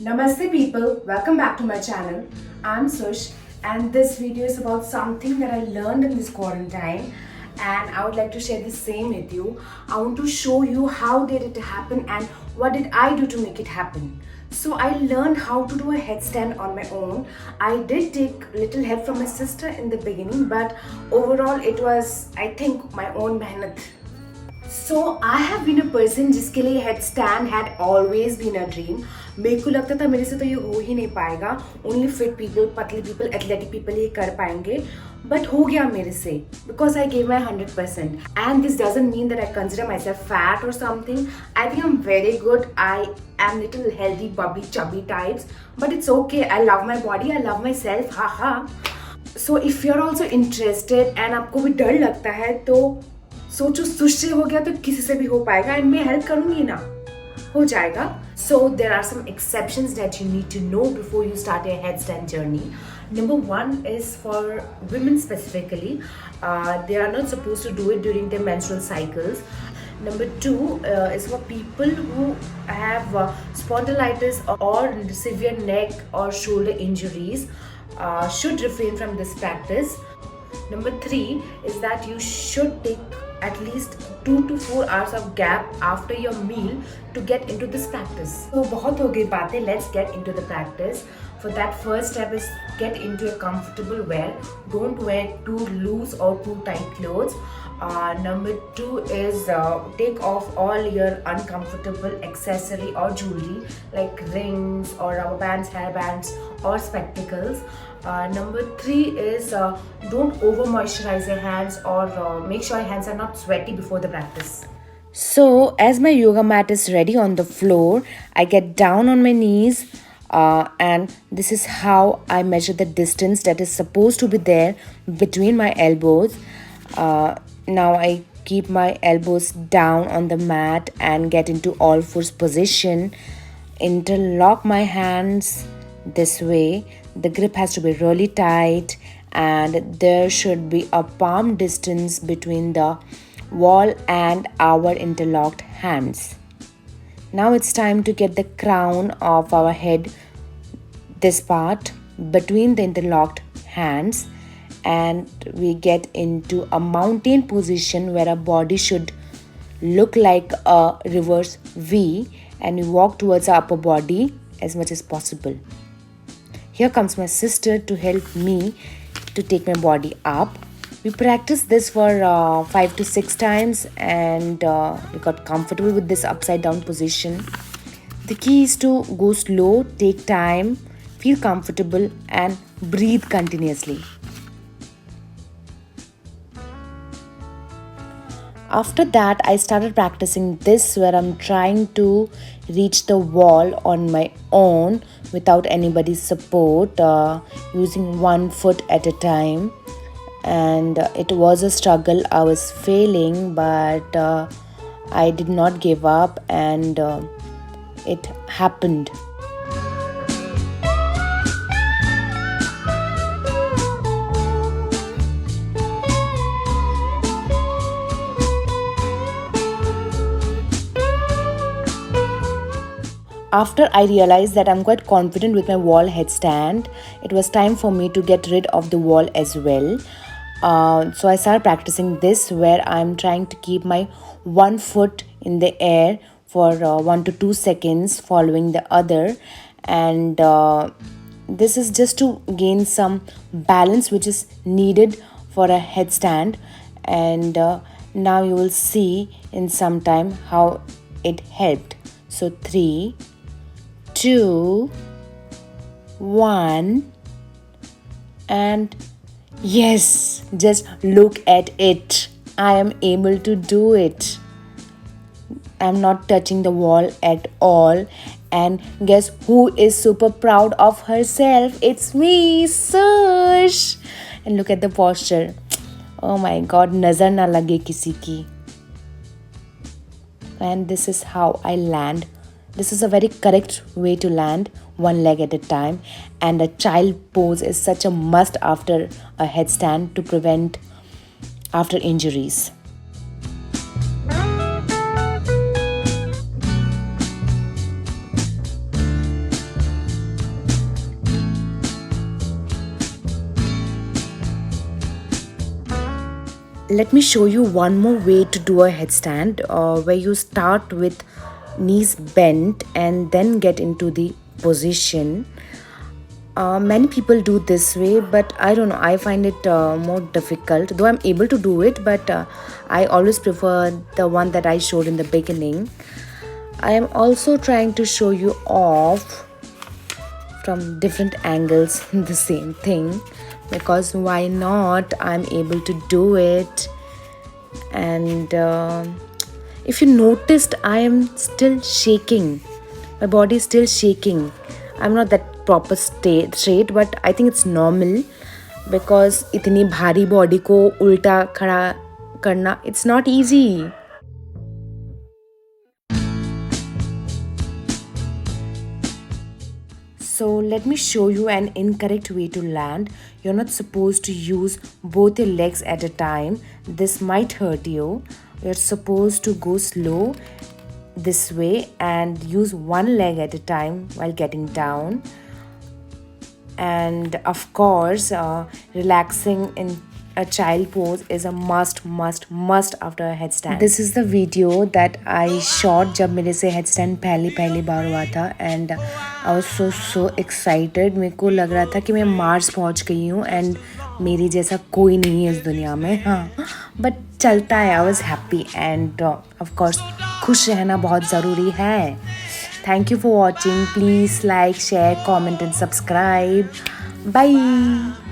Namaste people, welcome back to my channel. I'm Sush and this video is about something that I learned in this quarantine and I would like to share the same with you. I want to show you how did it happen and what did I do to make it happen. So I learned how to do a headstand on my own. I did take little help from my sister in the beginning, but overall it was, I think, my own mehnat. So I have been a person जिसके लिए head stand had always been a dream. मेरे को लगता था मेरे से तो ये हो ही नहीं पाएगा, ओनली फिट पीपल, पतले पीपल, एथलेटिक पीपल ये कर पाएंगे, बट हो गया मेरे से because I gave my 100%. And this doesn't mean that I consider myself fat और something. I think I am very good. I am little healthy bubbly chubby types, but it's okay. I love my body, I love myself. हा हा. So if you are also interested and आपको भी डर लगता है तो सोचो, सुश से हो गया तो किसी से भी हो पाएगा एंड मैं हेल्प करूंगी ना, हो जाएगा. So there are some exceptions that you need to know before you start your headstand journey. Number one is for women specifically. They are not supposed to do it during their menstrual cycles. Number two is for people who have spondylitis or severe neck or shoulder injuries. Should refrain from this practice. Number three is that you should take at least 2 to 4 hours of gap after your meal to get into this practice. So बहुत हो गई बातें, let's get into the practice. For that, first step is get into a comfortable wear. Don't wear too loose or too tight clothes. Number two is take off all your uncomfortable accessory or jewelry like rings or rubber bands, hair bands or spectacles. Number three is don't over moisturize your hands or make sure your hands are not sweaty before the practice. So as my yoga mat is ready on the floor, I get down on my knees. And this is how I measure the distance that is supposed to be there between my elbows. Now I keep my elbows down on the mat and get into all fours position. Interlock my hands this way. The grip has to be really tight and there should be a palm distance between the wall and our interlocked hands. Now it's time to get the crown of our head, this part, between the interlocked hands, and we get into a mountain position where our body should look like a reverse V and we walk towards our upper body as much as possible. Here comes my sister to help me to take my body up. We practiced this for 5 to 6 times and we got comfortable with this upside down position. The key is to go slow, take time, feel comfortable and breathe continuously. After that, I started practicing this where I'm trying to reach the wall on my own without anybody's support, using one foot at a time. And it was a struggle. I was failing, but I did not give up and it happened. After I realized that I'm quite confident with my wall headstand, it was time for me to get rid of the wall as well. So I started practicing this where I'm trying to keep my one foot in the air for 1 to 2 seconds following the other. And this is just to gain some balance which is needed for a headstand. And now you will see in some time how it helped. So 3, 2, 1 and yes, just look at it. I am able to do it. I'm not touching the wall at all. And guess who is super proud of herself? It's me, Sush. And look at the posture. Oh my God, nazar na lage kisi ki. And this is how I land. This is a very correct way to land, one leg at a time, and a child pose is such a must after a headstand to prevent after injuries. Let me show you one more way to do a headstand, where you start with knees bent and then get into the position. Many people do this way, but I don't know, I find it more difficult, though I'm able to do it, but I always prefer the one that I showed in the beginning. I am also trying to show you off from different angles the same thing, because why not, I'm able to do it. And if you noticed, I am still shaking, my body is still shaking. I'm not that proper straight, but I think it's normal, because इतनी भारी body को उल्टा खड़ा करना, it's not easy. So let me show you an incorrect way to land. You're not supposed to use both your legs at a time. This might hurt you. You're supposed to go slow this way and use one leg at a time while getting down. And of course, relaxing in a child pose is a must after a headstand. This is the video that I shot जब मेरे से headstand पहली बार हुआ था, and I was so excited. मेरे को लग रहा था कि मैं मार्स पहुंच गई हूँ and मेरी जैसा कोई नहीं है इस दुनिया में. हाँ, but चलता है. I was happy, and of course खुश रहना बहुत ज़रूरी है. Thank you for watching. Please like, share, comment and subscribe. Bye.